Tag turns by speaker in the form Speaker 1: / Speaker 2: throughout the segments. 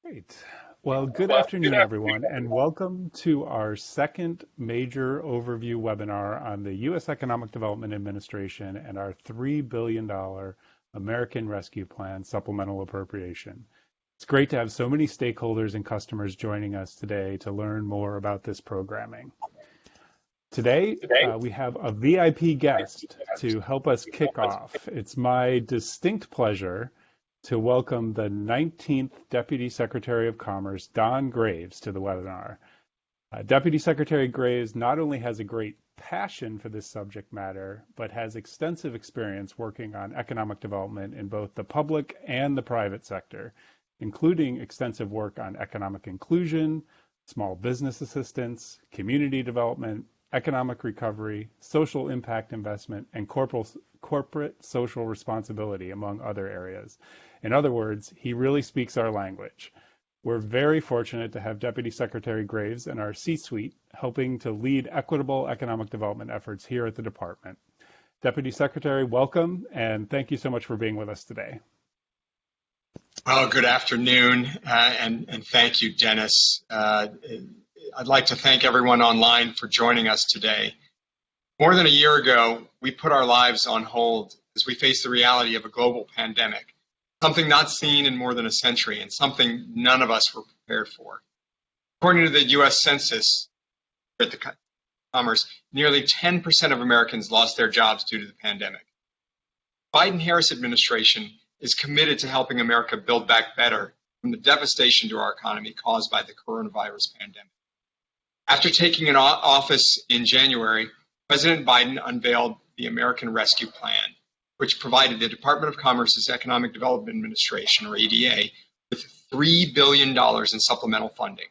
Speaker 1: Great. Well, good afternoon, everyone, and welcome to our second major overview webinar on the U.S. Economic Development Administration and our $3 billion American Rescue Plan supplemental appropriation. It's great to have so many stakeholders and customers joining us today to learn more about this programming. Today, we have a VIP guest to help us kick off. It's my distinct pleasure to welcome the 19th Deputy Secretary of Commerce, Don Graves, to the webinar. Deputy Secretary Graves not only has a great passion for this subject matter, but has extensive experience working on economic development in both the public and the private sector, including extensive work on economic inclusion, small business assistance, community development, economic recovery, social impact investment, and corporate social responsibility, among other areas. In other words, he really speaks our language. We're very fortunate to have Deputy Secretary Graves in our C-suite helping to lead equitable economic development efforts here at the department. Deputy Secretary, welcome, and thank you so much for being with us today.
Speaker 2: Well, good afternoon, and thank you, Dennis. I'd like to thank everyone online for joining us today. More than a year ago, we put our lives on hold as we faced the reality of a global pandemic, something not seen in more than a century and something none of us were prepared for. According to the U.S. Census at the Commerce, nearly 10% of Americans lost their jobs due to the pandemic. Biden-Harris administration is committed to helping America build back better from the devastation to our economy caused by the coronavirus pandemic. After taking office in January, President Biden unveiled the American Rescue Plan, which provided the Department of Commerce's Economic Development Administration, or EDA, with $3 billion in supplemental funding.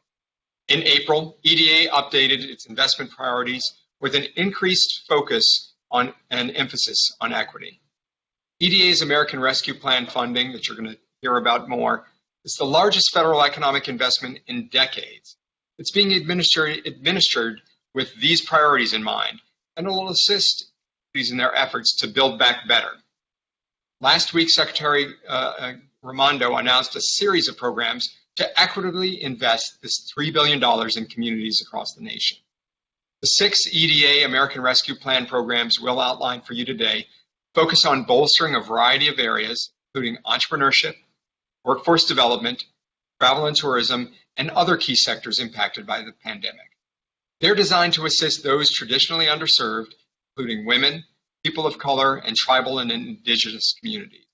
Speaker 2: In April, EDA updated its investment priorities with an increased focus on and emphasis on equity. EDA's American Rescue Plan funding, that you're going to hear about more, is the largest federal economic investment in decades. It's being administered with these priorities in mind, and it will assist these in their efforts to build back better. Last week, Secretary Raimondo announced a series of programs to equitably invest this $3 billion in communities across the nation. The 6 EDA American Rescue Plan programs we'll outline for you today focus on bolstering a variety of areas, including entrepreneurship, workforce development, travel and tourism, and other key sectors impacted by the pandemic. They're designed to assist those traditionally underserved, including women, people of color, and tribal and indigenous communities.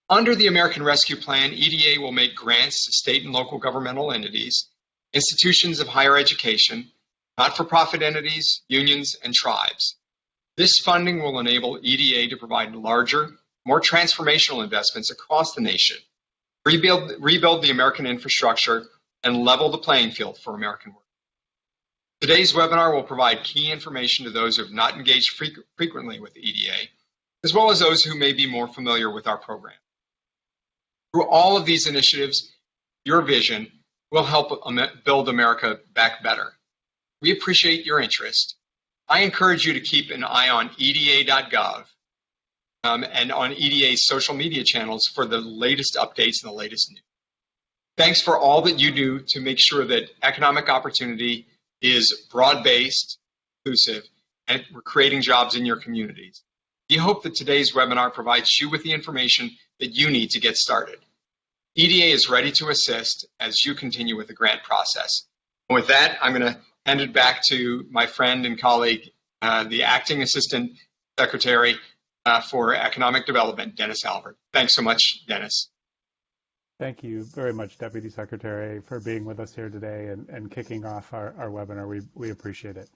Speaker 2: Under the American Rescue Plan, EDA will make grants to state and local governmental entities, institutions of higher education, not-for-profit entities, unions, and tribes. This funding will enable EDA to provide larger, more transformational investments across the nation, rebuild the American infrastructure, and level the playing field for American workers. Today's webinar will provide key information to those who have not engaged frequently with EDA, as well as those who may be more familiar with our program. Through all of these initiatives, your vision will help build America back better. We appreciate your interest. I encourage you to keep an eye on eda.gov and on EDA's social media channels for the latest updates and the latest news. Thanks for all that you do to make sure that economic opportunity is broad-based, inclusive, and we're creating jobs in your communities. We hope that today's webinar provides you with the information that you need to get started. EDA is ready to assist as you continue with the grant process. And with that, I'm going to hand it back to my friend and colleague, the Acting Assistant Secretary for Economic Development, Dennis Albert. Thanks so much, Dennis.
Speaker 1: Thank you very much, Deputy Secretary, for being with us here today and kicking off our webinar. We appreciate it.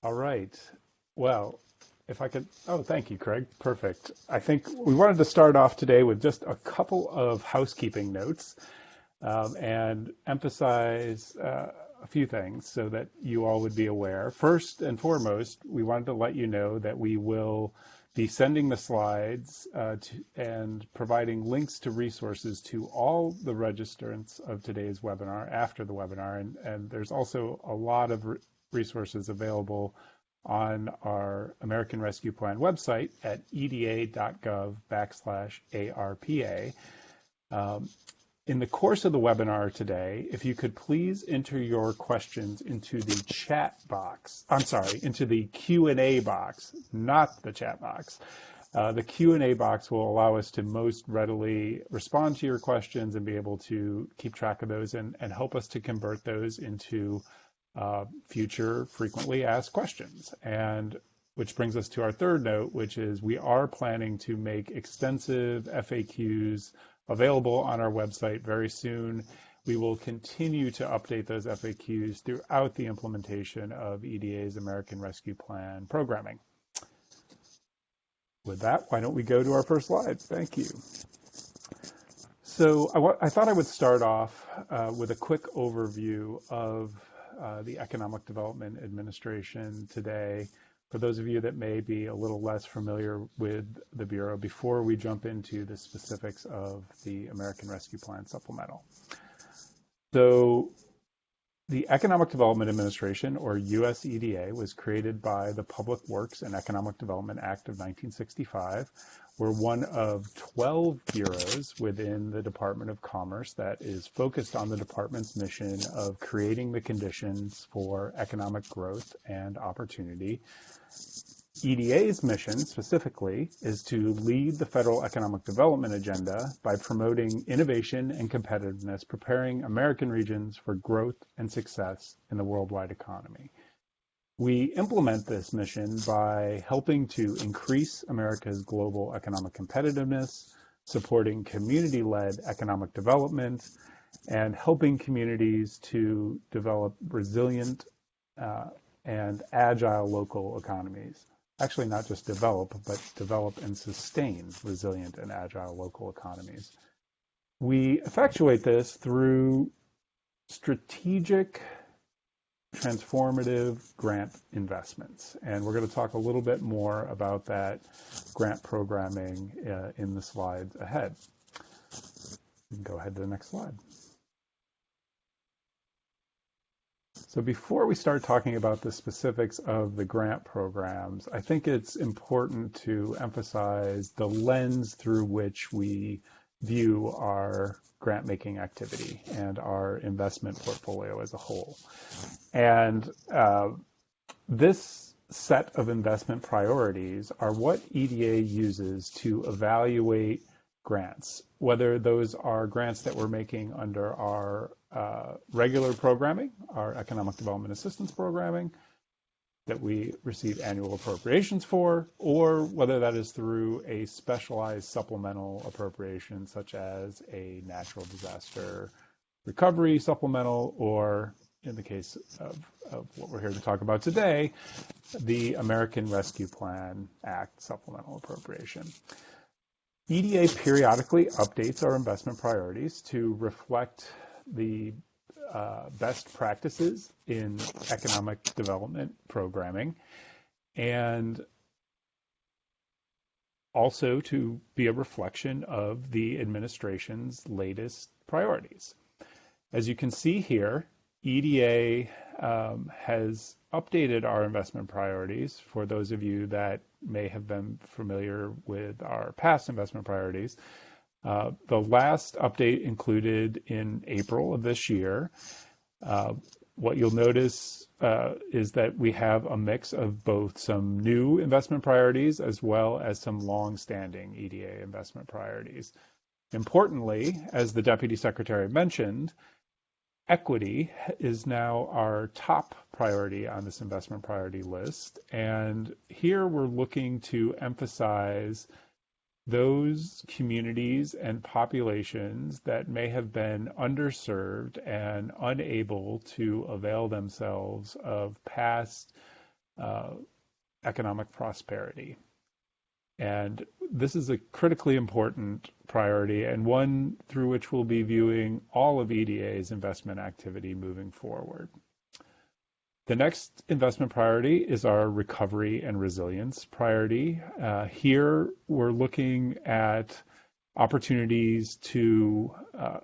Speaker 1: All right. Well, if I could, thank you, Craig. Perfect. I think we wanted to start off today with just a couple of housekeeping notes and emphasize a few things so that you all would be aware. First and foremost, we wanted to let you know that we will be sending the slides and providing links to resources to all the registrants of today's webinar after the webinar. And there's also a lot of resources available on our American Rescue Plan website at eda.gov/ARPA. In the course of the webinar today, if you could please enter your questions into the chat box, into the Q&A box, not the chat box. The Q&A box will allow us to most readily respond to your questions and be able to keep track of those and help us to convert those into future frequently asked questions. And which brings us to our third note, which is we are planning to make extensive FAQs available on our website very soon. We will continue to update those FAQs throughout the implementation of EDA's American Rescue Plan programming. With that, why don't we go to our first slide? Thank you. So I thought I would start off with a quick overview of the Economic Development Administration today, for those of you that may be a little less familiar with the Bureau, before we jump into the specifics of the American Rescue Plan Supplemental. So the Economic Development Administration, or USEDA, was created by the Public Works and Economic Development Act of 1965. We're one of 12 bureaus within the Department of Commerce that is focused on the department's mission of creating the conditions for economic growth and opportunity. EDA's mission specifically is to lead the federal economic development agenda by promoting innovation and competitiveness, preparing American regions for growth and success in the worldwide economy. We implement this mission by helping to increase America's global economic competitiveness, supporting community-led economic development, and helping communities to develop resilient and agile local economies. Actually, not just develop, but develop and sustain resilient and agile local economies. We effectuate this through strategic, transformative grant investments. And we're going to talk a little bit more about that grant programming in the slides ahead. You can go ahead to the next slide. So before we start talking about the specifics of the grant programs, I think it's important to emphasize the lens through which we view our grant-making activity and our investment portfolio as a whole. And this set of investment priorities are what EDA uses to evaluate grants, whether those are grants that we're making under our regular programming, our Economic Development Assistance programming, that we receive annual appropriations for, or whether that is through a specialized supplemental appropriation, such as a natural disaster recovery supplemental, or in the case of what we're here to talk about today, the American Rescue Plan Act supplemental appropriation. EDA periodically updates our investment priorities to reflect the best practices in economic development programming, and also to be a reflection of the administration's latest priorities. As you can see here, EDA has updated our investment priorities for those of you that may have been familiar with our past investment priorities. The last update included in April of this year. What you'll notice is that we have a mix of both some new investment priorities as well as some long-standing EDA investment priorities. Importantly, as the Deputy Secretary mentioned, equity is now our top priority on this investment priority list. And here we're looking to emphasize those communities and populations that may have been underserved and unable to avail themselves of past economic prosperity. And this is a critically important priority and one through which we'll be viewing all of EDA's investment activity moving forward. The next investment priority is our recovery and resilience priority. Here, we're looking at opportunities to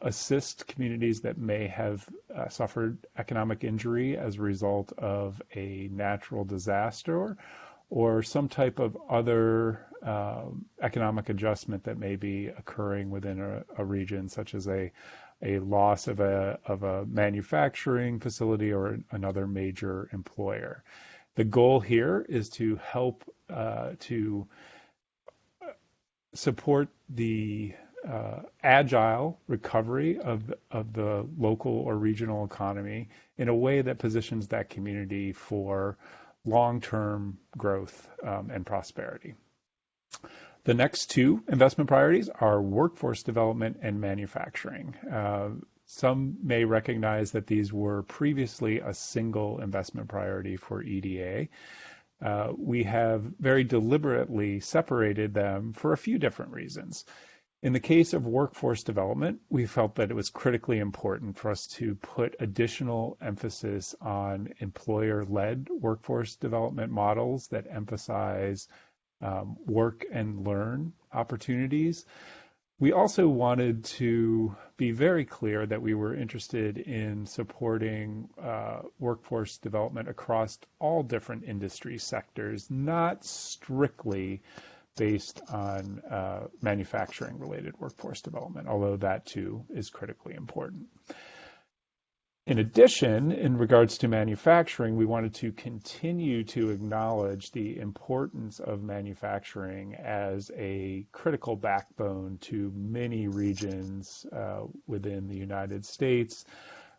Speaker 1: assist communities that may have suffered economic injury as a result of a natural disaster or some type of other economic adjustment that may be occurring within a region, such as a a loss of a manufacturing facility or another major employer. The goal here is to help to support the agile recovery of the local or regional economy in a way that positions that community for long-term growth and prosperity. The next two investment priorities are workforce development and manufacturing. Some may recognize that these were previously a single investment priority for EDA. We have very deliberately separated them for a few different reasons. In the case of workforce development, we felt that it was critically important for us to put additional emphasis on employer-led workforce development models that emphasize work and learn opportunities. We also wanted to be very clear that we were interested in supporting workforce development across all different industry sectors, not strictly based on manufacturing-related workforce development, although that too is critically important. In addition, in regards to manufacturing, we wanted to continue to acknowledge the importance of manufacturing as a critical backbone to many regions within the United States,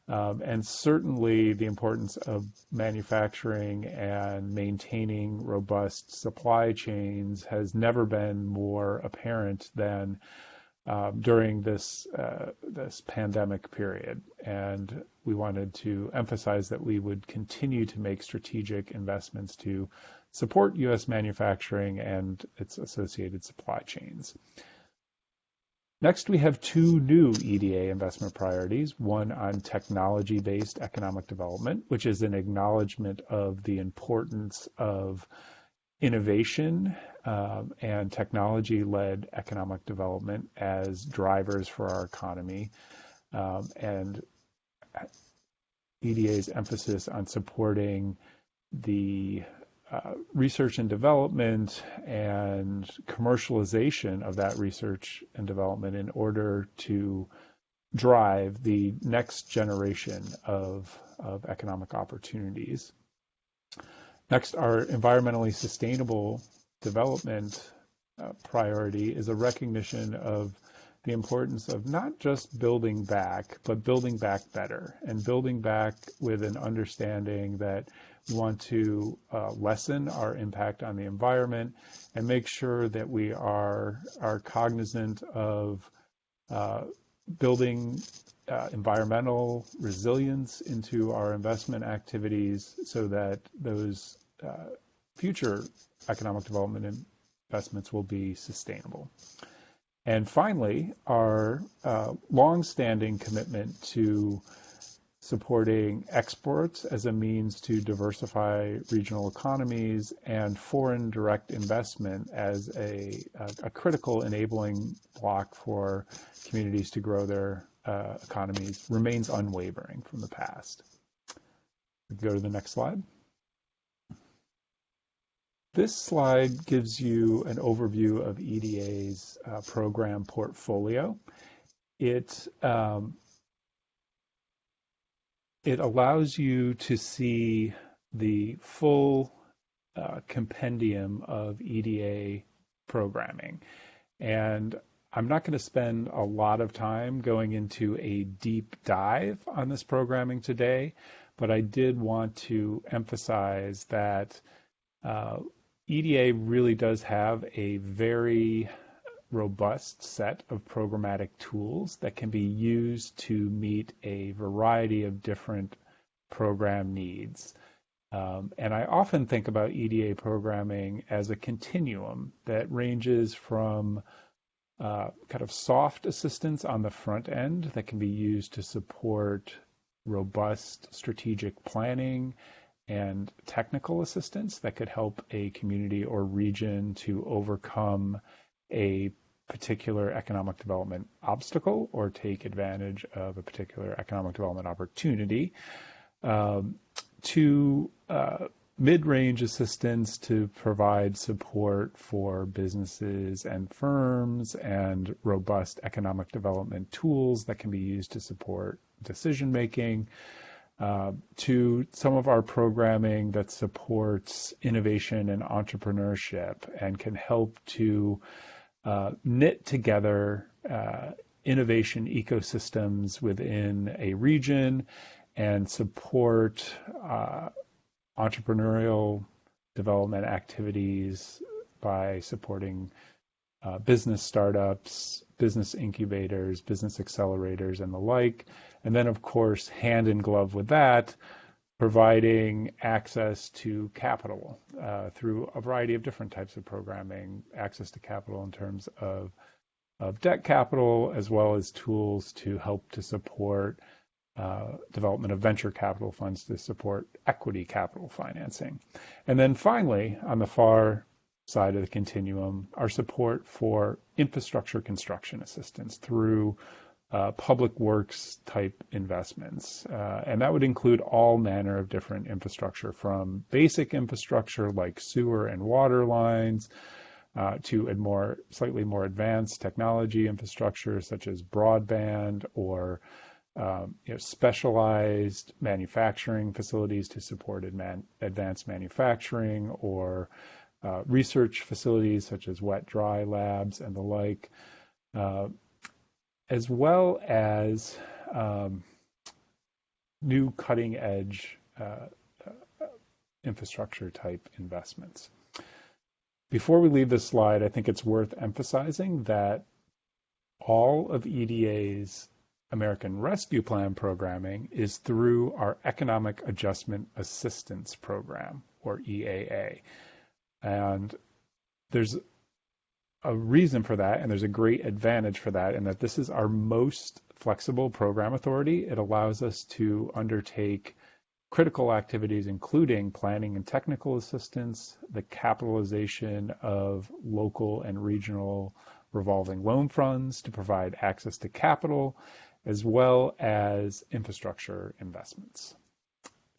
Speaker 1: and certainly the importance of manufacturing and maintaining robust supply chains has never been more apparent than during this pandemic period. And we wanted to emphasize that we would continue to make strategic investments to support U.S. manufacturing and its associated supply chains. Next, we have two new EDA investment priorities, one on technology-based economic development, which is an acknowledgement of the importance of innovation and technology-led economic development as drivers for our economy, and EDA's emphasis on supporting the research and development and commercialization of that research and development in order to drive the next generation of economic opportunities. Next, our environmentally sustainable development priority is a recognition of the importance of not just building back, but building back better, and building back with an understanding that we want to lessen our impact on the environment and make sure that we are cognizant of building environmental resilience into our investment activities so that those future economic development investments will be sustainable. And finally, our long-standing commitment to supporting exports as a means to diversify regional economies and foreign direct investment as a critical enabling block for communities to grow their economies remains unwavering from the past. We can go to the next slide. This slide gives you an overview of EDA's program portfolio. It allows you to see the full compendium of EDA programming. And I'm not going to spend a lot of time going into a deep dive on this programming today, but I did want to emphasize that EDA really does have a very robust set of programmatic tools that can be used to meet a variety of different program needs. And I often think about EDA programming as a continuum that ranges from kind of soft assistance on the front end that can be used to support robust strategic planning and technical assistance that could help a community or region to overcome a particular economic development obstacle or take advantage of a particular economic development opportunity, to mid-range assistance to provide support for businesses and firms and robust economic development tools that can be used to support decision making, to some of our programming that supports innovation and entrepreneurship and can help to knit together innovation ecosystems within a region and support entrepreneurial development activities by supporting business startups, business incubators, business accelerators, and the like. And then, of course, hand in glove with that, providing access to capital through a variety of different types of programming, access to capital in terms of debt capital, as well as tools to help to support development of venture capital funds to support equity capital financing. And then finally, on the far side of the continuum, our support for infrastructure construction assistance through public works type investments. And that would include all manner of different infrastructure, from basic infrastructure like sewer and water lines to a slightly more advanced technology infrastructure such as broadband or specialized manufacturing facilities to support advanced manufacturing, or research facilities such as wet dry labs and the like, as well as new cutting edge infrastructure type investments. Before we leave this slide, I think it's worth emphasizing that all of EDA's American Rescue Plan programming is through our Economic Adjustment Assistance Program, or EAA. And there's a reason for that, and there's a great advantage for that, in that this is our most flexible program authority. It allows us to undertake critical activities, including planning and technical assistance, the capitalization of local and regional revolving loan funds to provide access to capital, as well as infrastructure investments.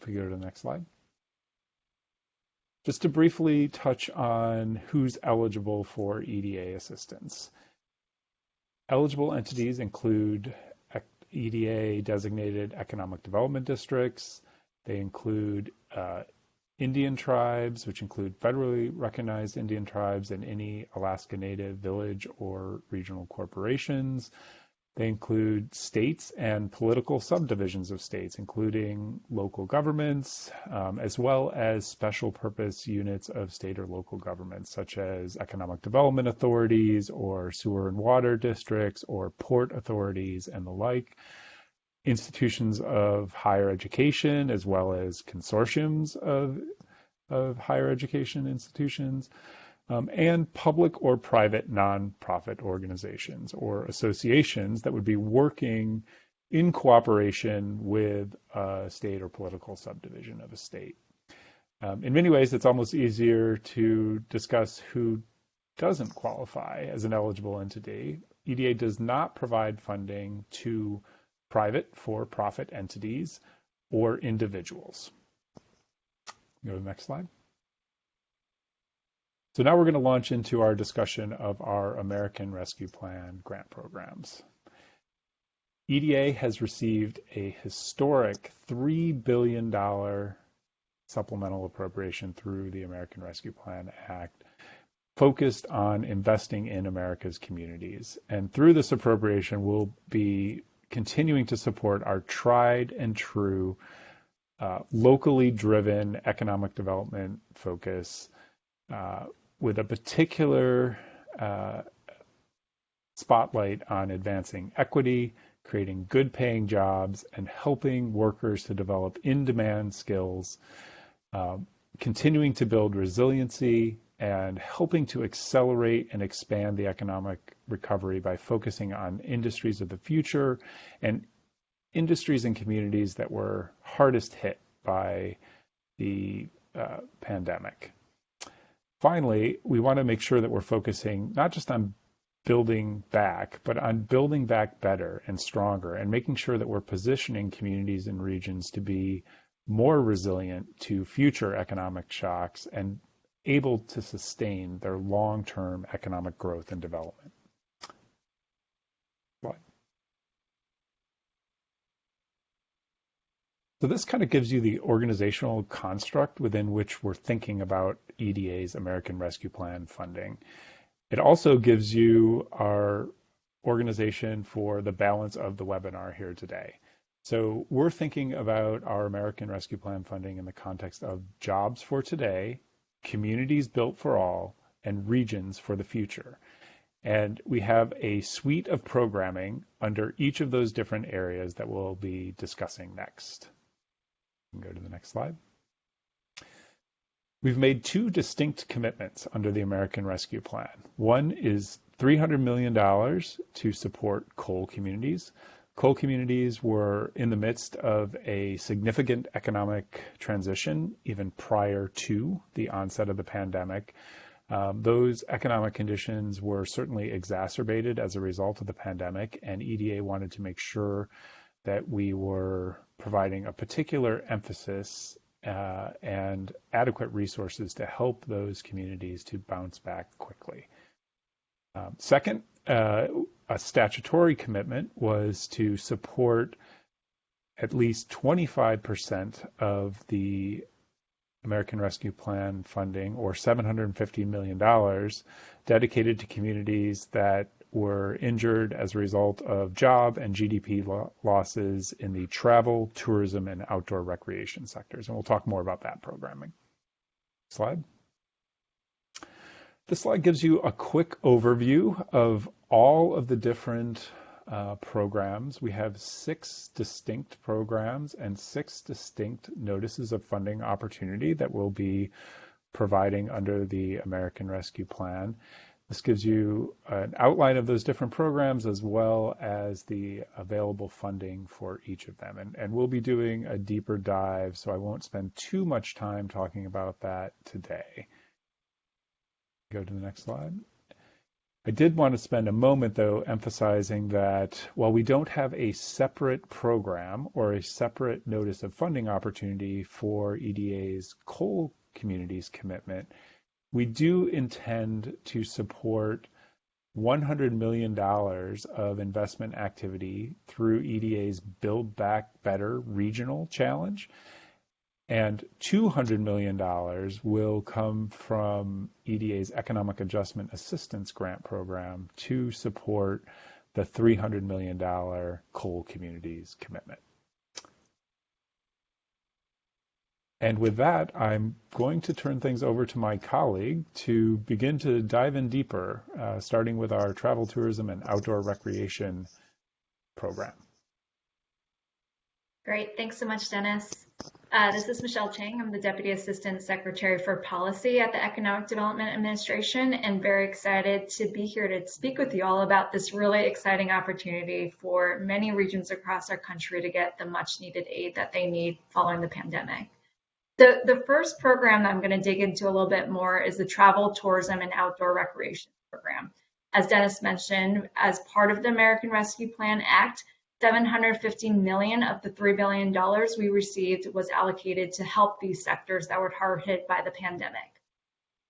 Speaker 1: If we go to the next slide. Just to briefly touch on who's eligible for EDA assistance. Eligible entities include EDA designated economic development districts. They include Indian tribes, which include federally recognized Indian tribes and any Alaska Native village or regional corporations. They include states and political subdivisions of states, including local governments, as well as special purpose units of state or local governments, such as economic development authorities or sewer and water districts or port authorities and the like. Institutions of higher education, as well as consortiums of higher education institutions, and public or private nonprofit organizations or associations that would be working in cooperation with a state or political subdivision of a state. In many ways, it's almost easier to discuss who doesn't qualify as an eligible entity. EDA does not provide funding to private for-profit entities or individuals. Go to the next slide. So now we're going to launch into our discussion of our American Rescue Plan grant programs. EDA has received a historic $3 billion supplemental appropriation through the American Rescue Plan Act, focused on investing in America's communities. And through this appropriation, we'll be continuing to support our tried and true locally driven economic development focus with a particular spotlight on advancing equity, creating good paying jobs, and helping workers to develop in-demand skills, continuing to build resiliency, and helping to accelerate and expand the economic recovery by focusing on industries of the future and industries and communities that were hardest hit by the pandemic. Finally, we want to make sure that we're focusing not just on building back, but on building back better and stronger, and making sure that we're positioning communities and regions to be more resilient to future economic shocks, and able to sustain their long-term economic growth and development. So this kind of gives you the organizational construct within which we're thinking about EDA's American Rescue Plan funding. It also gives you our organization for the balance of the webinar here today. So we're thinking about our American Rescue Plan funding in the context of jobs for today, communities built for all, and regions for the future. And we have a suite of programming under each of those different areas that we'll be discussing next. Go to the next slide. We've made two distinct commitments under the American Rescue Plan. One is $300 million to support coal communities. Coal communities were in the midst of a significant economic transition even prior to the onset of the pandemic. Those economic conditions were certainly exacerbated as a result of the pandemic, and EDA wanted to make sure that we were providing a particular emphasis and adequate resources to help those communities to bounce back quickly. Second, a statutory commitment was to support at least 25% of the American Rescue Plan funding, or $750 million, dedicated to communities that were injured as a result of job and GDP losses in the travel, tourism, and outdoor recreation sectors. And we'll talk more about that programming. Slide. This slide gives you a quick overview of all of the different programs. We have 6 distinct programs and 6 distinct notices of funding opportunity that we'll be providing under the American Rescue Plan. This gives you an outline of those different programs as well as the available funding for each of them. And we'll be doing a deeper dive, so I won't spend too much time talking about that today. Go to the next slide. I did want to spend a moment, though, emphasizing that while we don't have a separate program or a separate notice of funding opportunity for EDA's coal communities commitment, we do intend to support $100 million of investment activity through EDA's Build Back Better regional challenge. And $200 million will come from EDA's Economic Adjustment Assistance Grant Program to support the $300 million coal communities commitment. And with that, I'm going to turn things over to my colleague to begin to dive in deeper, starting with our travel, tourism, and outdoor recreation program.
Speaker 3: Great. Thanks so much, Dennis. This is Michelle Chang. I'm the Deputy Assistant Secretary for Policy at the Economic Development Administration, and very excited to be here to speak with you all about this really exciting opportunity for many regions across our country to get the much needed aid that they need following the pandemic. The first program that I'm going to dig into a little bit more is the Travel, Tourism, and Outdoor Recreation Program. As Dennis mentioned, as part of the American Rescue Plan Act, $750 million of the $3 billion we received was allocated to help these sectors that were hard hit by the pandemic.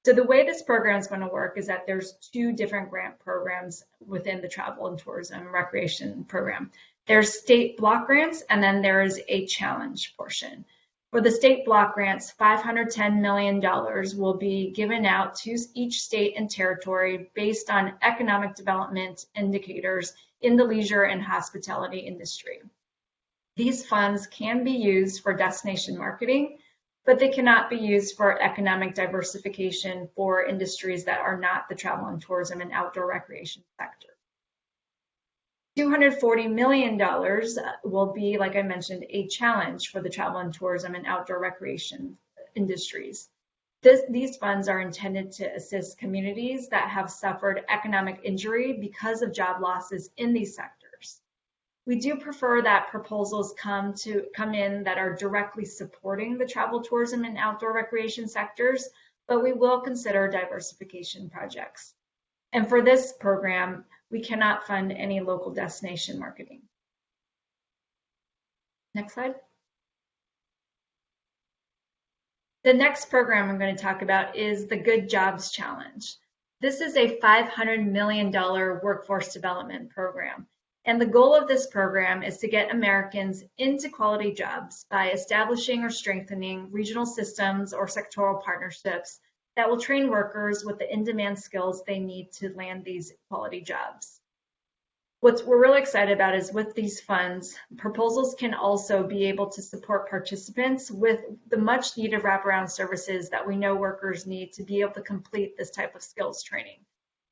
Speaker 3: So the way this program is going to work is that there's 2 different grant programs within the Travel and Tourism Recreation Program. There's state block grants, and then there is a challenge portion. For the state block grants, $510 million will be given out to each state and territory based on economic development indicators in the leisure and hospitality industry. These funds can be used for destination marketing, but they cannot be used for economic diversification for industries that are not the travel and tourism and outdoor recreation sector. $240 million will be, like I mentioned, a challenge for the travel and tourism and outdoor recreation industries. These funds are intended to assist communities that have suffered economic injury because of job losses in these sectors. We do prefer that proposals come in that are directly supporting the travel, tourism, and outdoor recreation sectors, but we will consider diversification projects. And for this program, we cannot fund any local destination marketing. Next slide. The next program I'm going to talk about is the Good Jobs Challenge. This is a $500 million workforce development program. And the goal of this program is to get Americans into quality jobs by establishing or strengthening regional systems or sectoral partnerships that will train workers with the in-demand skills they need to land these quality jobs. What we're really excited about is with these funds, proposals can also be able to support participants with the much needed wraparound services that we know workers need to be able to complete this type of skills training.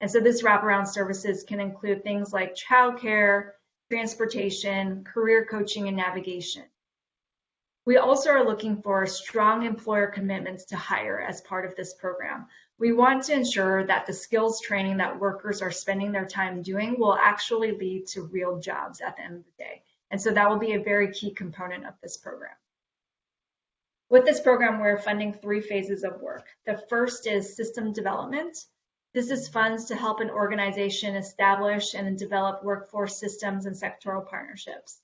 Speaker 3: And so this wraparound services can include things like childcare, transportation, career coaching, and navigation. We also are looking for strong employer commitments to hire as part of this program. We want to ensure that the skills training that workers are spending their time doing will actually lead to real jobs at the end of the day. And so that will be a very key component of this program. With this program, we're funding 3 phases of work. The first is system development. This is funds to help an organization establish and develop workforce systems and sectoral partnerships.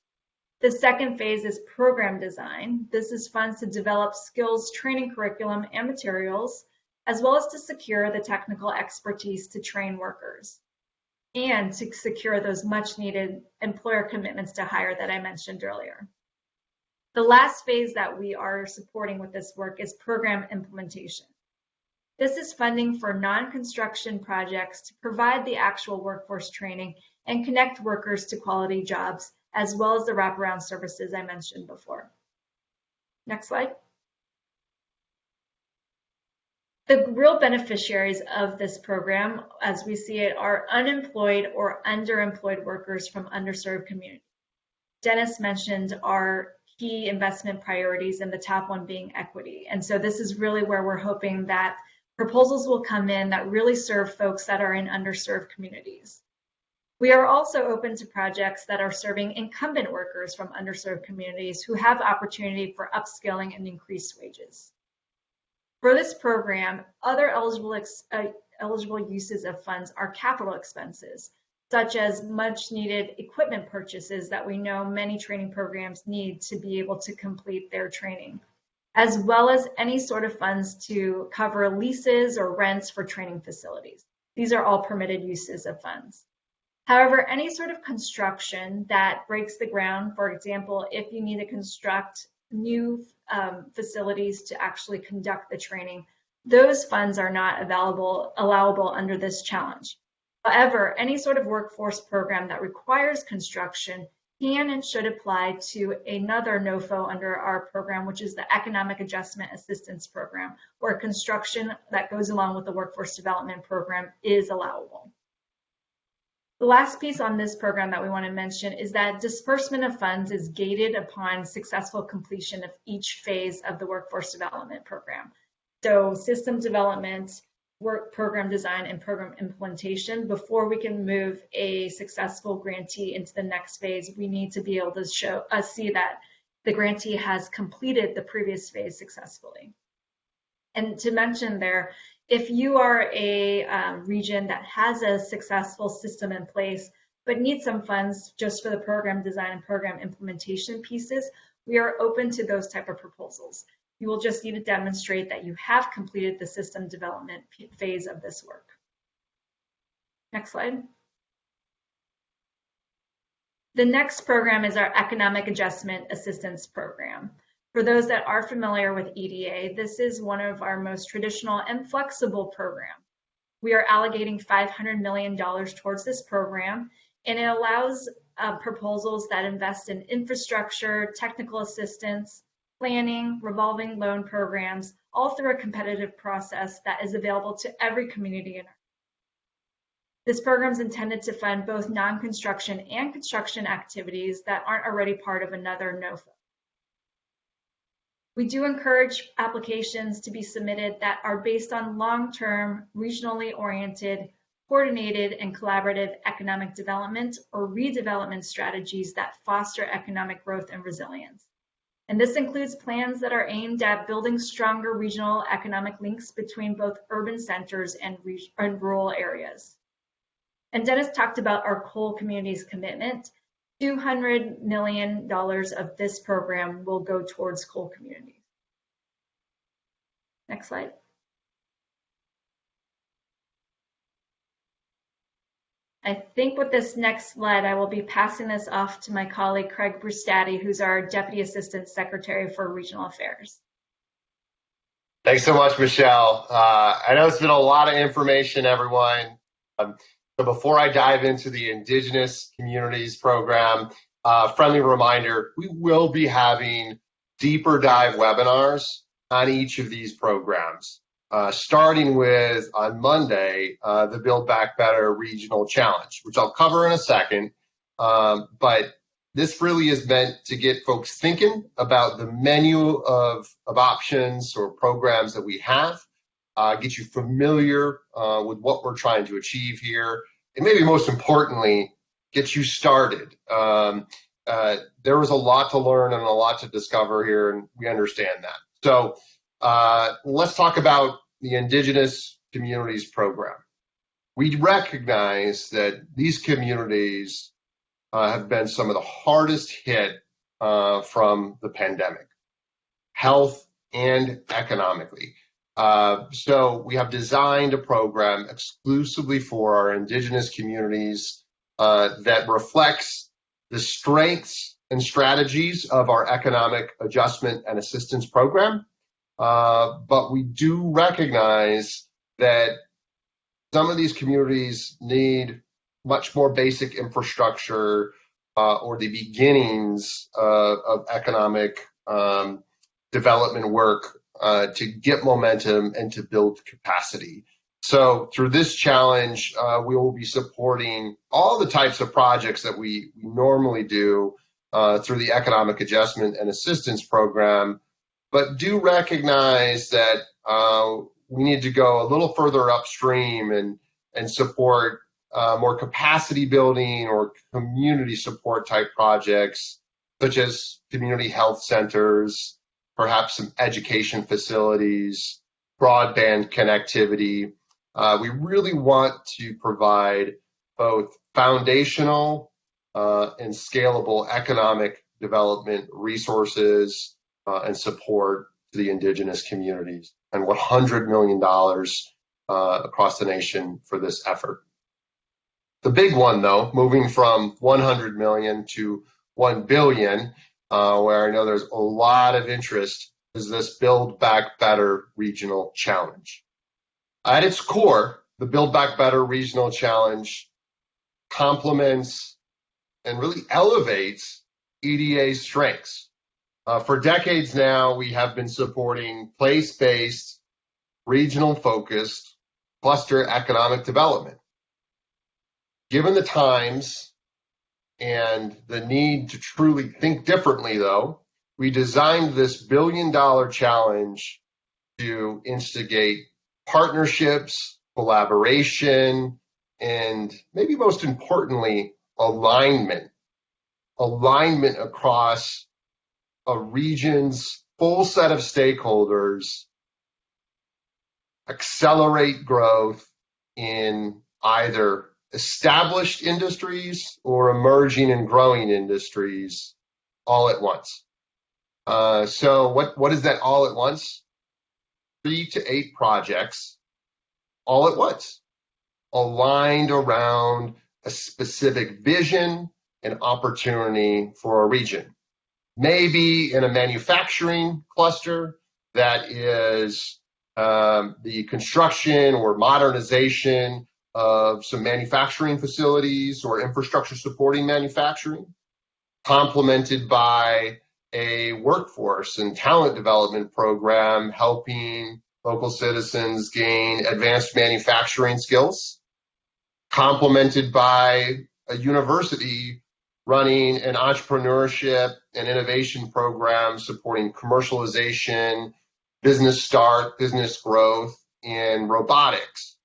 Speaker 3: The second phase is program design. This is funds to develop skills training curriculum and materials, as well as to secure the technical expertise to train workers and to secure those much needed employer commitments to hire that I mentioned earlier. The last phase that we are supporting with this work is program implementation. This is funding for non-construction projects to provide the actual workforce training and connect workers to quality jobs, as well as the wraparound services I mentioned before. Next slide. The real beneficiaries of this program, as we see it, are unemployed or underemployed workers from underserved communities. Dennis mentioned our key investment priorities, and the top one being equity. And so this is really where we're hoping that proposals will come in that really serve folks that are in underserved communities. We are also open to projects that are serving incumbent workers from underserved communities who have opportunity for upskilling and increased wages. For this program, other eligible uses of funds are capital expenses, such as much needed equipment purchases that we know many training programs need to be able to complete their training, as well as any sort of funds to cover leases or rents for training facilities. These are all permitted uses of funds. However, any sort of construction that breaks the ground, for example, if you need to construct new facilities to actually conduct the training, those funds are not allowable under this challenge. However, any sort of workforce program that requires construction can and should apply to another NOFO under our program, which is the Economic Adjustment Assistance Program, where construction that goes along with the Workforce Development Program is allowable. The last piece on this program that we want to mention is that disbursement of funds is gated upon successful completion of each phase of the Workforce Development Program. So system development, work program design, and program implementation. Before we can move a successful grantee into the next phase, we need to be able to see that the grantee has completed the previous phase successfully. And to mention there, if you are a region that has a successful system in place, but needs some funds just for the program design and program implementation pieces, we are open to those type of proposals. You will just need to demonstrate that you have completed the system development phase of this work. Next slide. The next program is our Economic Adjustment Assistance Program. For those that are familiar with EDA, this is one of our most traditional and flexible programs. We are allocating $500 million towards this program, and it allows proposals that invest in infrastructure, technical assistance, planning, revolving loan programs, all through a competitive process that is available to every community. This program is intended to fund both non-construction and construction activities that aren't already part of another NOFO. We do encourage applications to be submitted that are based on long-term, regionally oriented, coordinated, and collaborative economic development or redevelopment strategies that foster economic growth and resilience. And this includes plans that are aimed at building stronger regional economic links between both urban centers and rural areas. And Dennis talked about our coal communities commitment. $200 million of this program will go towards coal communities. Next slide. I think with this next slide, I will be passing this off to my colleague, Craig Brustati, who's our Deputy Assistant Secretary for Regional Affairs.
Speaker 4: Thanks so much, Michelle. I know it's been a lot of information, everyone. So before I dive into the Indigenous Communities Program, friendly reminder, we will be having deeper dive webinars on each of these programs. Starting with, on Monday, the Build Back Better Regional Challenge, which I'll cover in a second. But this really is meant to get folks thinking about the menu of options or programs that we have, get you familiar with what we're trying to achieve here, and maybe most importantly, get you started. There was a lot to learn and a lot to discover here, and we understand that. So let's talk about the Indigenous Communities Program. We recognize that these communities have been some of the hardest hit from the pandemic, health and economically. So we have designed a program exclusively for our Indigenous communities that reflects the strengths and strategies of our Economic Adjustment and Assistance Program. But we do recognize that some of these communities need much more basic infrastructure or the beginnings of economic development work to get momentum and to build capacity. So through this challenge, we will be supporting all the types of projects that we normally do through the Economic Adjustment and Assistance Program, but do recognize that we need to go a little further upstream and support more capacity building or community support type projects, such as community health centers, perhaps some education facilities, broadband connectivity. We really want to provide both foundational and scalable economic development resources and support to the Indigenous communities, and $100 million across the nation for this effort. The big one, though, moving from 100 million to 1 billion, where I know there's a lot of interest, is this Build Back Better Regional Challenge. At its core, the Build Back Better Regional Challenge complements and really elevates EDA's strengths. For decades now, we have been supporting place-based, regional-focused cluster economic development. Given the times and the need to truly think differently, though, we designed this billion-dollar challenge to instigate partnerships, collaboration, and maybe most importantly, alignment across a region's full set of stakeholders, accelerate growth in either established industries or emerging and growing industries all at once. So what is that all at once? 3 to 8 projects all at once, aligned around a specific vision and opportunity for a region. Maybe in a manufacturing cluster that is the construction or modernization of some manufacturing facilities or infrastructure supporting manufacturing, complemented by a workforce and talent development program helping local citizens gain advanced manufacturing skills, complemented by a university running an entrepreneurship and innovation program supporting commercialization, business start, business growth in robotics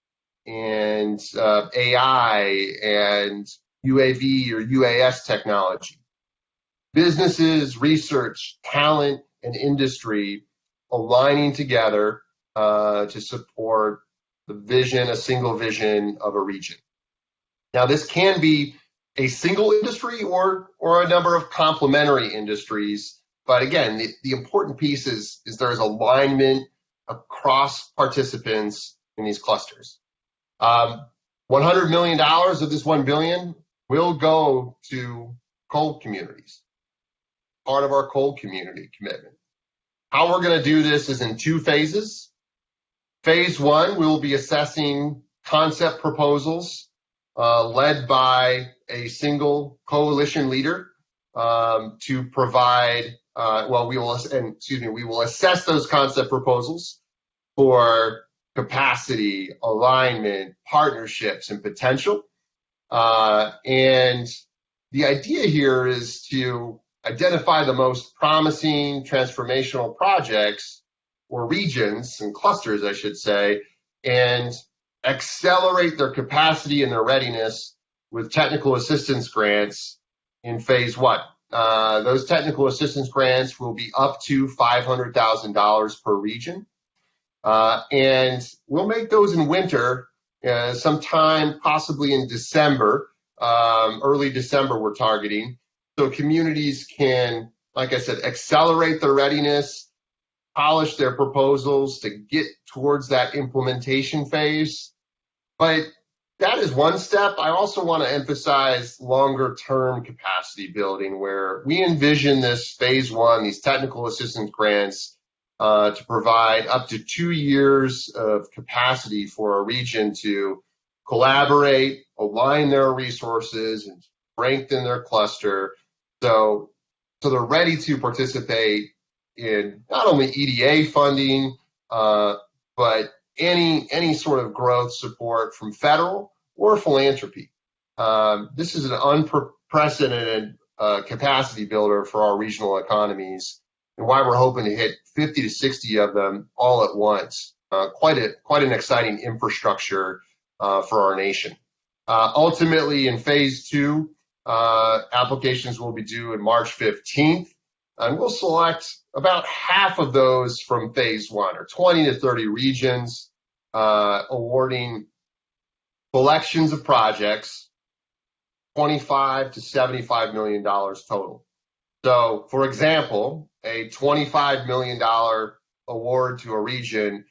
Speaker 4: and AI and UAV or UAS technology. Businesses, research, talent, and industry aligning together to support the vision, a single vision of a region. Now, this can be a single industry or a number of complementary industries. But again, the important piece is there's alignment across participants in these clusters. $100 million of this $1 billion will go to coal communities, part of our coal community commitment. How we're going to do this is in 2 phases. Phase 1, we will be assessing concept proposals led by a single coalition leader to provide, we will assess those concept proposals for capacity, alignment, partnerships, and potential. And the idea here is to identify the most promising transformational projects or regions and clusters, I should say, and accelerate their capacity and their readiness with technical assistance grants in phase 1. Those technical assistance grants will be up to $500,000 per region. And we'll make those in winter, sometime possibly in December, early December we're targeting. So communities can, like I said, accelerate their readiness, polish their proposals to get towards that implementation phase. But that is one step. I also want to emphasize longer term capacity building, where we envision this phase 1, these technical assistance grants, to provide up to 2 years of capacity for a region to collaborate, align their resources, and strengthen their cluster. So they're ready to participate in not only EDA funding, but any sort of growth support from federal or philanthropy. This is an unprecedented capacity builder for our regional economies, and why we're hoping to hit 50 to 60 of them all at once. Quite an exciting infrastructure for our nation. Ultimately, in phase 2, applications will be due in March 15th, and we'll select about half of those from phase 1, or 20 to 30 regions, awarding collections of projects, $25 to $75 million total. So, for example, a $25 million award to a region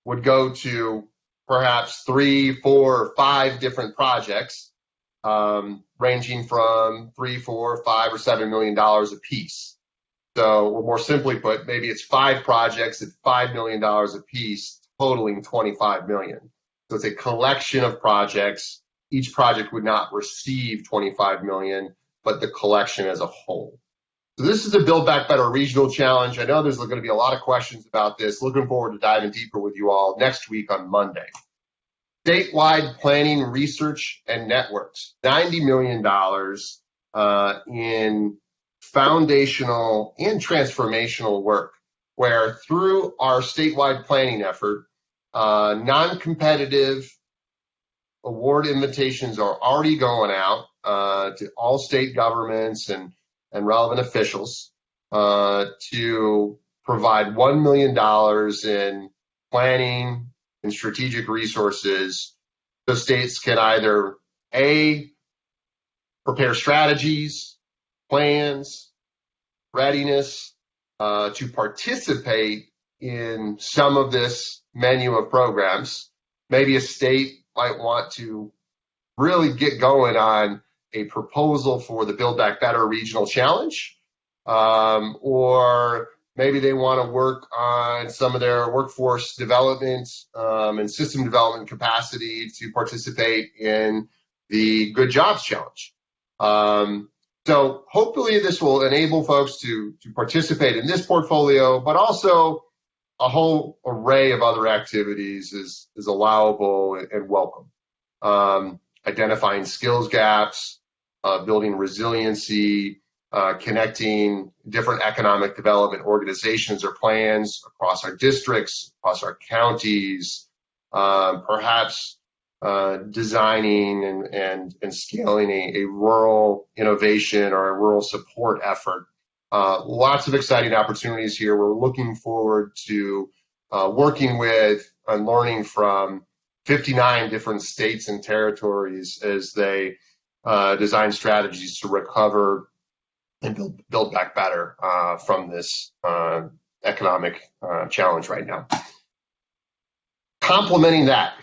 Speaker 4: would go to perhaps 3, 4, or 5 different projects, ranging from $3, $4, $5, or $7 million a piece. So, or more simply put, maybe it's 5 projects at $5 million a piece, totaling $25 million. So it's a collection of projects. Each project would not receive $25 million, but the collection as a whole. So this is the Build Back Better Regional Challenge. I know there's going to be a lot of questions about this. Looking forward to diving deeper with you all next week on Monday. Statewide Planning, Research, and Networks, $90 million in foundational and transformational work, where through our statewide planning effort, non-competitive award invitations are already going out to all state governments and relevant officials to provide $1 million in planning and strategic resources so states can either A, prepare strategies, plans, readiness to participate in some of this menu of programs. Maybe a state might want to really get going on a proposal for the Build Back Better Regional Challenge, or maybe they want to work on some of their workforce development and system development capacity to participate in the Good Jobs Challenge. So hopefully this will enable folks to participate in this portfolio, but also a whole array of other activities is allowable and welcome. Identifying skills gaps, building resiliency, connecting different economic development organizations or plans across our districts, across our counties, perhaps designing and scaling a rural innovation or a rural support effort. Lots of exciting opportunities here. We're looking forward to working with and learning from 59 different states and territories as they design strategies to recover and build back better from this economic challenge right now. Complementing that,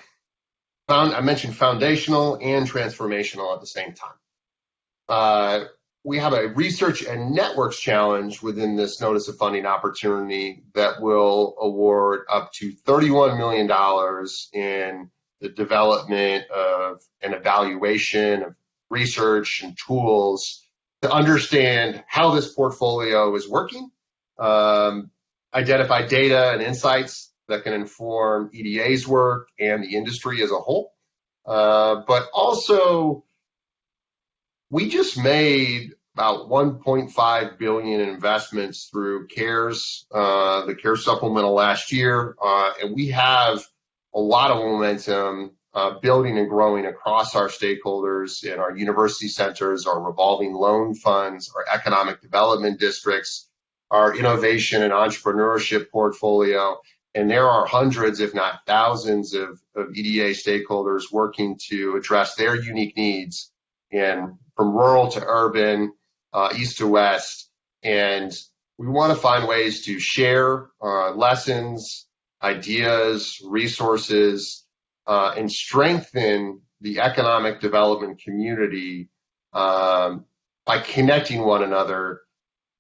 Speaker 4: I mentioned foundational and transformational at the same time. We have a research and networks challenge within this notice of funding opportunity that will award up to $31 million in the development of an evaluation of research and tools to understand how this portfolio is working, identify data and insights that can inform EDA's work and the industry as a whole. But also, we just made about $1.5 billion in investments through CARES, the CARES supplemental last year, and we have a lot of momentum building and growing across our stakeholders in our university centers, our revolving loan funds, our economic development districts, our innovation and entrepreneurship portfolio. And there are hundreds, if not thousands, of EDA stakeholders working to address their unique needs from rural to urban, east to west. And we want to find ways to share lessons, ideas, resources, and strengthen the economic development community by connecting one another,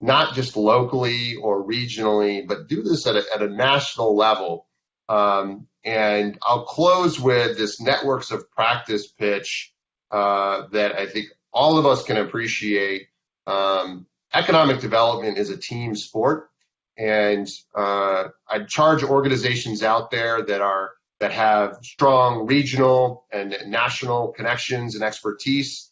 Speaker 4: not just locally or regionally, but do this at a national level. And I'll close with this networks of practice pitch that I think all of us can appreciate. Economic development is a team sport, and I charge organizations out there that have strong regional and national connections and expertise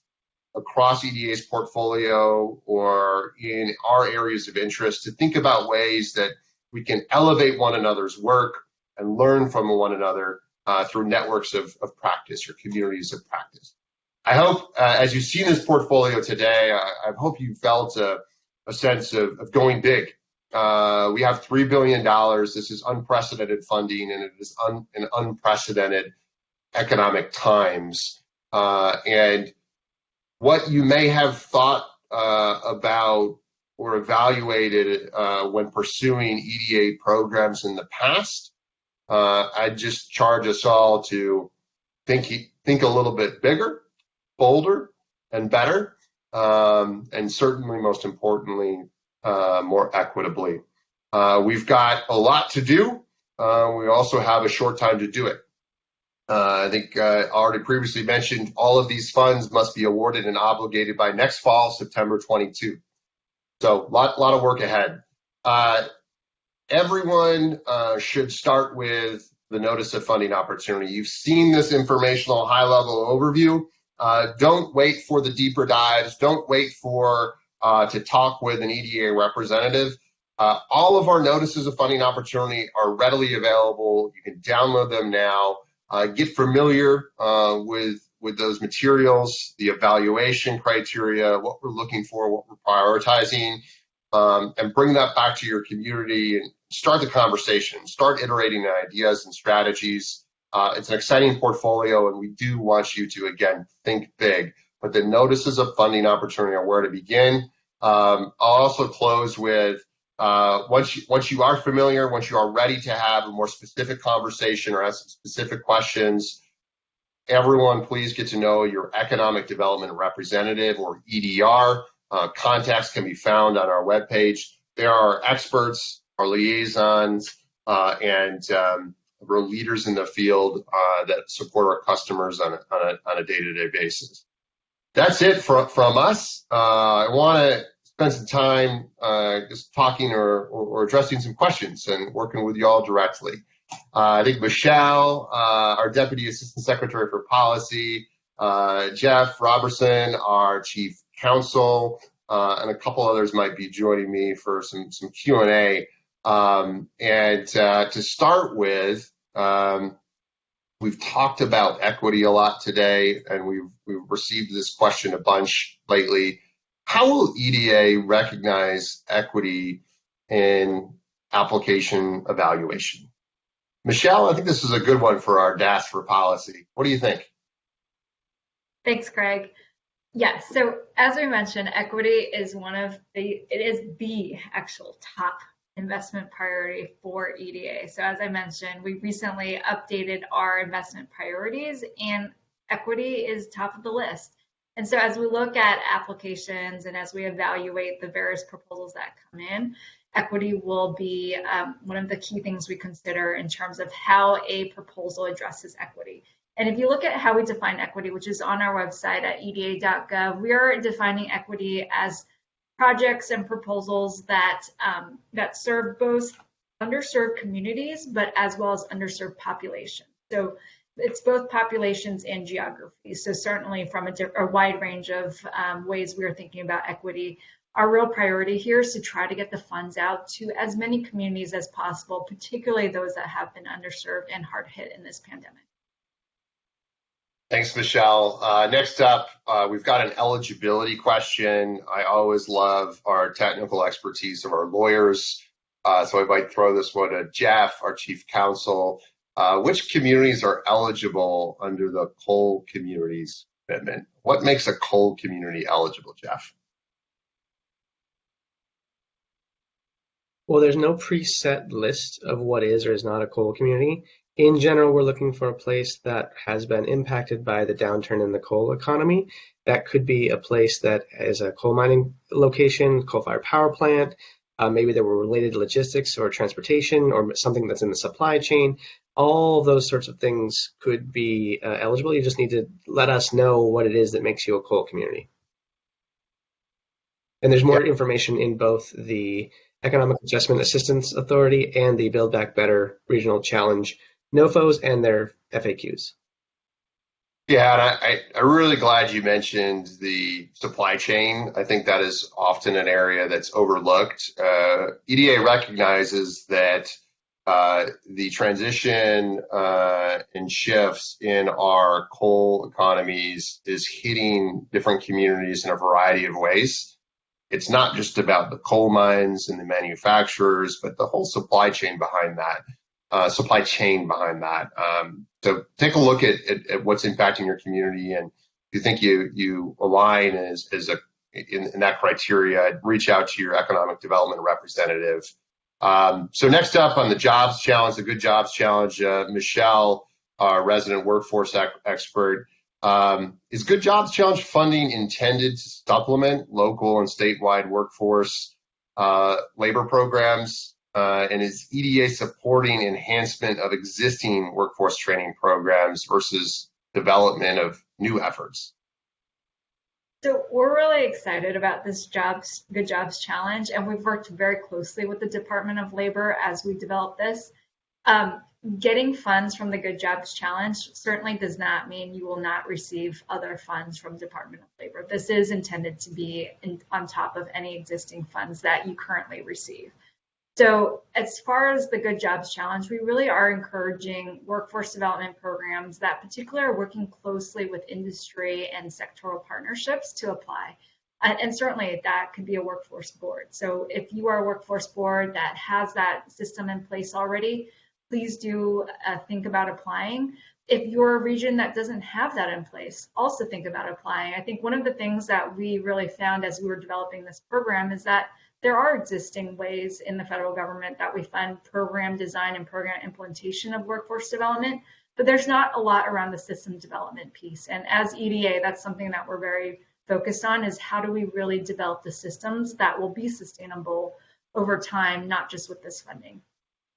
Speaker 4: across EDA's portfolio or in our areas of interest to think about ways that we can elevate one another's work and learn from one another through networks of practice or communities of practice. I hope, as you've seen this portfolio today, I hope you felt a sense of going big. We have $3 billion. This is unprecedented funding, and it is in unprecedented economic times. And what you may have thought about or evaluated when pursuing EDA programs in the past, I just charge us all to think a little bit bigger, bolder, and better, and certainly, most importantly, more equitably. We've got a lot to do. We also have a short time to do it. I think I already previously mentioned all of these funds must be awarded and obligated by next fall, September 22. So a lot of work ahead. Everyone should start with the notice of funding opportunity. You've seen this informational high-level overview. Don't wait for the deeper dives. Don't wait for to talk with an EDA representative. All of our notices of funding opportunity are readily available. You can download them now. Get familiar with those materials, the evaluation criteria, what we're looking for, what we're prioritizing, and bring that back to your community and start the conversation. Start iterating ideas and strategies. It's an exciting portfolio, and we do want you to, again, think big. But the notices of funding opportunity are where to begin. I'll also close with once you are familiar, once you are ready to have a more specific conversation or ask some specific questions, everyone please get to know your economic development representative or EDR. Contacts can be found on our webpage. There are experts, our liaisons, and we're leaders in the field that support our customers on a day-to-day basis. That's it from us. I want to spend some time just talking or addressing some questions and working with you all directly. I think Michelle, our Deputy Assistant Secretary for Policy, Jeff Robertson, our Chief Counsel, and a couple others might be joining me for some Q&A. And to start with, we've talked about equity a lot today, and we've received this question a bunch lately. How will EDA recognize equity in application evaluation? Michelle, I think this is a good one for our DAS for policy. What do you think?
Speaker 3: Thanks, Greg. Yes, so as we mentioned, equity is it is the actual top investment priority for EDA. So as I mentioned, we recently updated our investment priorities, and equity is top of the list. And so as we look at applications and as we evaluate the various proposals that come in, equity will be one of the key things we consider in terms of how a proposal addresses equity. And if you look at how we define equity, which is on our website at eda.gov, we are defining equity as projects and proposals that serve both underserved communities, but as well as underserved populations. So it's both populations and geographies. So certainly from a wide range of ways we are thinking about equity. Our real priority here is to try to get the funds out to as many communities as possible, particularly those that have been underserved and hard hit in this pandemic.
Speaker 4: Thanks, Michelle. Next up, we've got an eligibility question. I always love our technical expertise of our lawyers. So I might throw this one to Jeff, our chief counsel. Which communities are eligible under the coal communities commitment? What makes a coal community eligible, Jeff?
Speaker 5: Well, there's no preset list of what is or is not a coal community. In general, we're looking for a place that has been impacted by the downturn in the coal economy. That could be a place that is a coal mining location, coal-fired power plant. Maybe there were related logistics or transportation or something that's in the supply chain. All those sorts of things could be eligible. You just need to let us know what it is that makes you a coal community. And there's more information in both the Economic Adjustment Assistance Authority and the Build Back Better Regional Challenge NOFOs and their FAQs.
Speaker 4: Yeah, and I'm really glad you mentioned the supply chain. I think that is often an area that's overlooked. EDA recognizes that the transition and shifts in our coal economies is hitting different communities in a variety of ways. It's not just about the coal mines and the manufacturers, but the whole supply chain behind that. So take a look at what's impacting your community, and if you think you align in that criteria, reach out to your economic development representative. So next up on the jobs challenge, the Good Jobs Challenge, Michelle, our resident workforce expert. Is Good Jobs Challenge funding intended to supplement local and statewide workforce labor programs? And is EDA supporting enhancement of existing workforce training programs versus development of new efforts?
Speaker 3: So we're really excited about this Good Jobs Challenge, and we've worked very closely with the Department of Labor as we develop this. Getting funds from the Good Jobs Challenge certainly does not mean you will not receive other funds from Department of Labor. This is intended to be on top of any existing funds that you currently receive. So as far as the Good Jobs Challenge, we really are encouraging workforce development programs that particularly are working closely with industry and sectoral partnerships to apply. And certainly that could be a workforce board. So if you are a workforce board that has that system in place already, please do think about applying. If you're a region that doesn't have that in place, also think about applying. I think one of the things that we really found as we were developing this program is that there are existing ways in the federal government that we fund program design and program implementation of workforce development, but there's not a lot around the system development piece. And as EDA, that's something that we're very focused on, is how do we really develop the systems that will be sustainable over time, not just with this funding.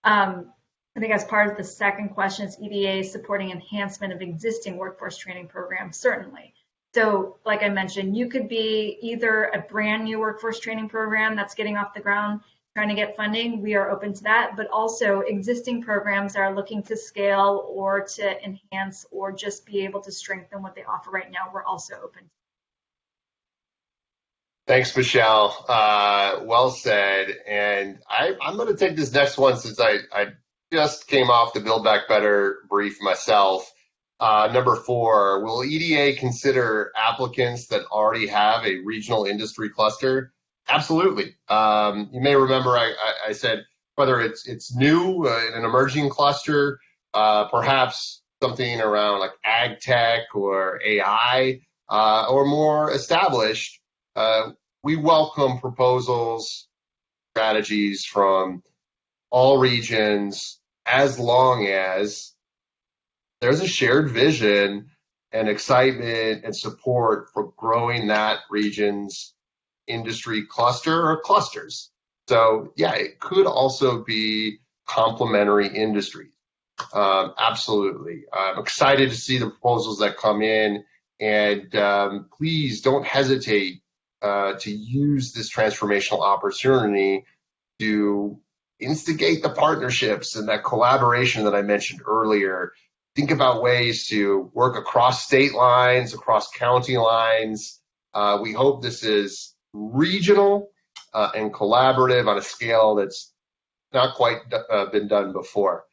Speaker 3: I think as part of the second question, is EDA supporting enhancement of existing workforce training programs? Certainly. So like I mentioned, you could be either a brand new workforce training program that's getting off the ground, trying to get funding. We are open to that, but also existing programs that are looking to scale or to enhance or just be able to strengthen what they offer right now. We're also open.
Speaker 4: Thanks, Michelle. Well said. And I'm going to take this next one since I just came off the Build Back Better brief myself. Number 4, will EDA consider applicants that already have a regional industry cluster? Absolutely. You may remember I said whether it's new, an emerging cluster, perhaps something around like ag tech or AI, or more established. We welcome proposals, strategies from all regions as long as there's a shared vision and excitement and support for growing that region's industry cluster or clusters. So yeah, it could also be complementary industries. Absolutely. I'm excited to see the proposals that come in, and please don't hesitate to use this transformational opportunity to instigate the partnerships and that collaboration that I mentioned earlier. Think about ways to work across state lines, across county lines. We hope this is regional and collaborative on a scale that's not quite been done before.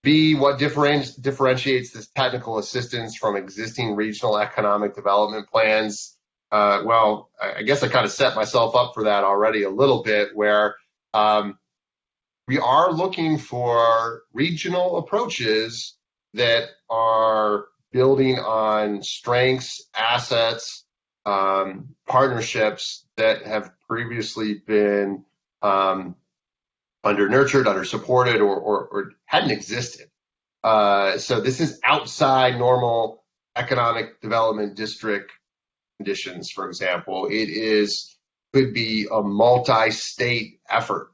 Speaker 4: B, what differentiates this technical assistance from existing regional economic development plans? Well, I guess I kind of set myself up for that already a little bit, where we are looking for regional approaches that are building on strengths, assets, partnerships that have previously been under-nurtured, under-supported, or hadn't existed. So this is outside normal economic development district conditions, for example. It could be a multi-state effort.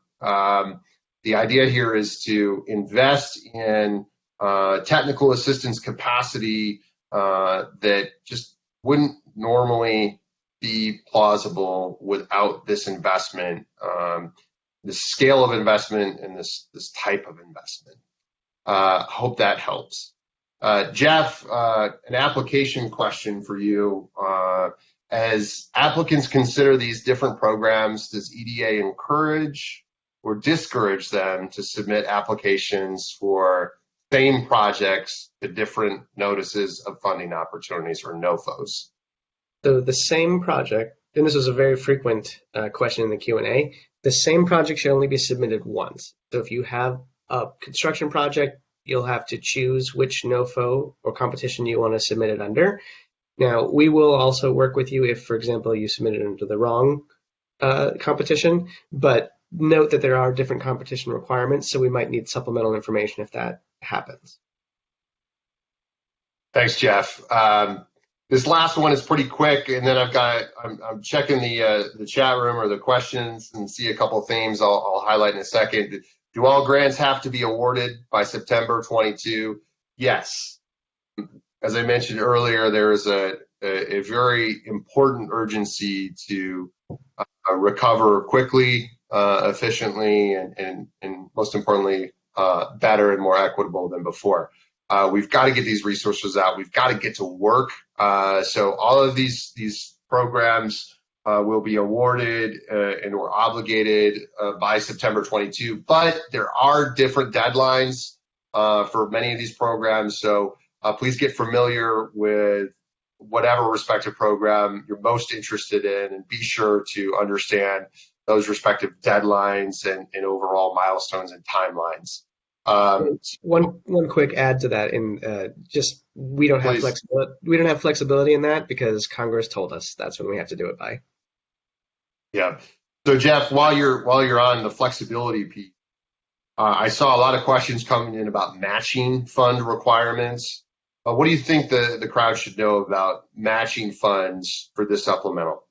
Speaker 4: The idea here is to invest in technical assistance capacity that just wouldn't normally be plausible without this investment, the scale of investment, and this type of investment. Hope that helps. Jeff, an application question for you. As applicants consider these different programs, does EDA encourage or discourage them to submit applications for same projects to different notices of funding opportunities, or NOFOs?
Speaker 5: So the same project, and this is a very frequent question in the Q&A, the same project should only be submitted once. So if you have a construction project, you'll have to choose which NOFO or competition you want to submit it under. Now, we will also work with you if, for example, you submitted under the wrong competition, but note that there are different competition requirements, so we might need supplemental information if that happens.
Speaker 4: Thanks, Jeff. This last one is pretty quick, and then I'm checking the chat room or the questions and see a couple themes I'll highlight in a second. Do all grants have to be awarded by September 22? Yes. As I mentioned earlier, there is a very important urgency to recover quickly, efficiently, and most importantly, better and more equitable than before. We've got to get these resources out. We've got to get to work. So all of these programs will be awarded and we're obligated by September 22. But there are different deadlines for many of these programs. So please get familiar with whatever respective program you're most interested in, and be sure to understand those respective deadlines and overall milestones and timelines.
Speaker 5: One quick add to that, and just we don't have flexibility. We don't have flexibility in that because Congress told us that's when we have to do it by.
Speaker 4: Yeah. So Jeff, while you're on the flexibility piece, I saw a lot of questions coming in about matching fund requirements. What do you think the crowd should know about matching funds for this supplemental?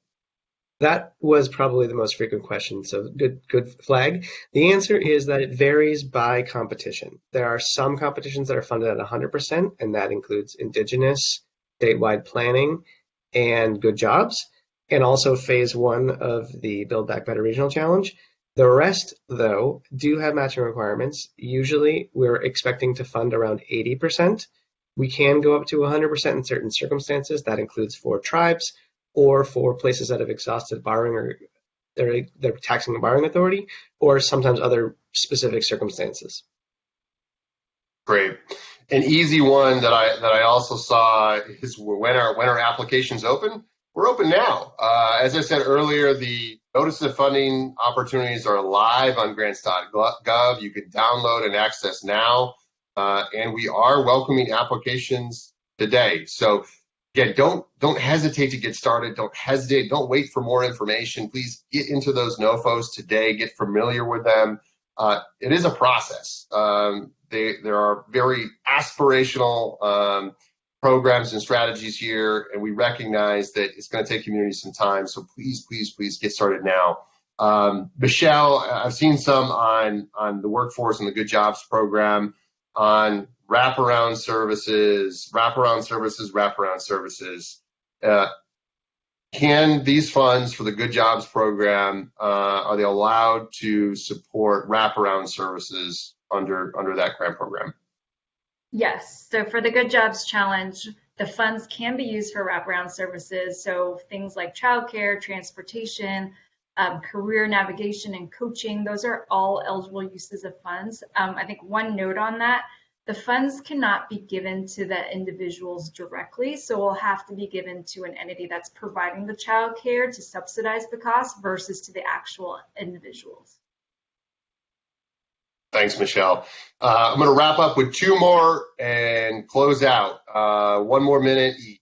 Speaker 5: That was probably the most frequent question, so good flag. The answer is that it varies by competition. There are some competitions that are funded at 100%, and that includes Indigenous, Statewide Planning, and Good Jobs, and also Phase 1 of the Build Back Better Regional Challenge. The rest, though, do have matching requirements. Usually, we're expecting to fund around 80%. We can go up to 100% in certain circumstances. That includes for tribes, or for places that have exhausted borrowing or they're taxing the borrowing authority, or sometimes other specific circumstances.
Speaker 4: Great. An easy one that I also saw is when our applications open. We're open now. As I said earlier, the notice of funding opportunities are live on grants.gov. You can download and access now, and we are welcoming applications today. So again, don't hesitate to get started. Don't hesitate. Don't wait for more information. Please get into those NOFOs today. Get familiar with them. it is a process. There are very aspirational programs and strategies here, and we recognize that it's going to take communities some time. So please, please, please get started now. Michelle, I've seen some on the workforce and the Good Jobs program on wraparound services. Can these funds for the Good Jobs program, are they allowed to support wraparound services under that grant program?
Speaker 3: Yes, so for the Good Jobs Challenge, the funds can be used for wraparound services. So things like childcare, transportation, career navigation and coaching, those are all eligible uses of funds. I think one note on that, the funds cannot be given to the individuals directly, so will have to be given to an entity that's providing the childcare to subsidize the cost versus to the actual individuals.
Speaker 4: Thanks, Michelle. I'm going to wrap up with two more and close out. 1 more minute each.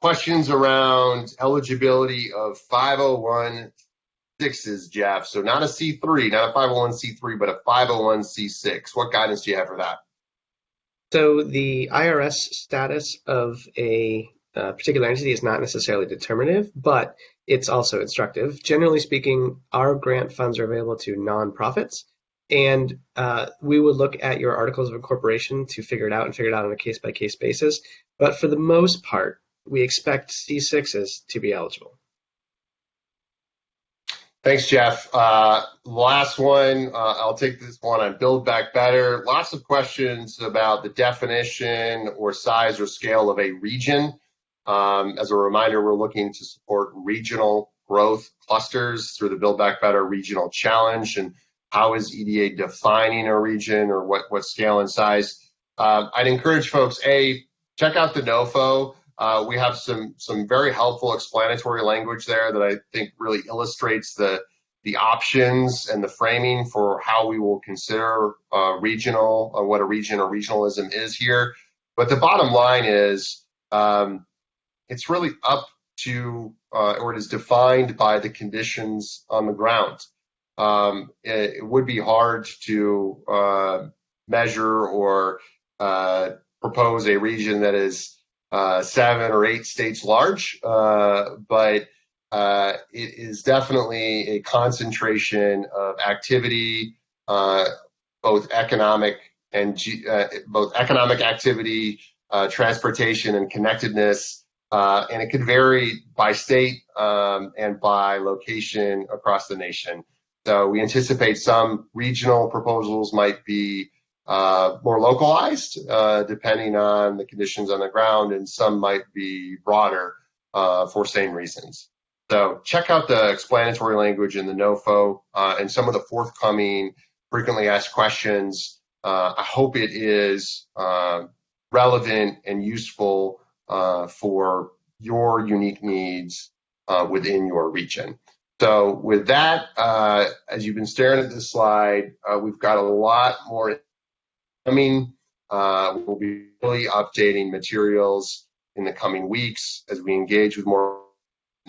Speaker 4: Questions around eligibility of 501(c)(6)s, Jeff. So not a C3, not a 501(c)(3), but a 501(c)(6). What guidance do you have for that?
Speaker 5: So the IRS status of a particular entity is not necessarily determinative, but it's also instructive. Generally speaking, our grant funds are available to nonprofits, and we would look at your articles of incorporation to figure it out on a case-by-case basis. But for the most part, we expect C6s to be eligible.
Speaker 4: Thanks, Jeff. Last one, I'll take this one on Build Back Better. Lots of questions about the definition or size or scale of a region. As a reminder, we're looking to support regional growth clusters through the Build Back Better Regional Challenge. And how is EDA defining a region, or what scale and size? I'd encourage folks, check out the NOFO. We have some very helpful explanatory language there that I think really illustrates the options and the framing for how we will consider regional, what a region or regionalism is here. But the bottom line is it's really up to, or it is defined by the conditions on the ground. It would be hard to measure or propose a region that is 7 or 8 states large, but it is definitely a concentration of activity, both economic activity, transportation, and connectedness, and it could vary by state and by location across the nation. So we anticipate some regional proposals might be more localized, depending on the conditions on the ground, and some might be broader for same reasons. So check out the explanatory language in the NOFO and some of the forthcoming frequently asked questions. I hope it is relevant and useful for your unique needs within your region. So with that, as you've been staring at this slide, we've got a lot more coming. We'll be really updating materials in the coming weeks as we engage with more,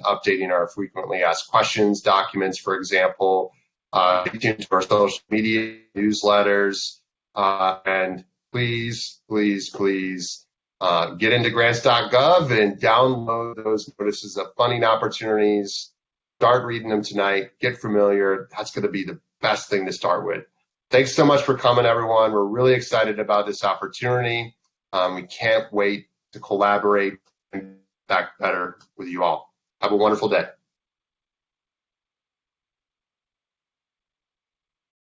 Speaker 4: updating our frequently asked questions documents, for example, into our social media newsletters, and please get into grants.gov and download those notices of funding opportunities. Start reading them tonight. Get familiar. That's going to be the best thing to start with. Thanks so much for coming, everyone. We're really excited about this opportunity. We can't wait to collaborate and back better with you all. Have a wonderful day.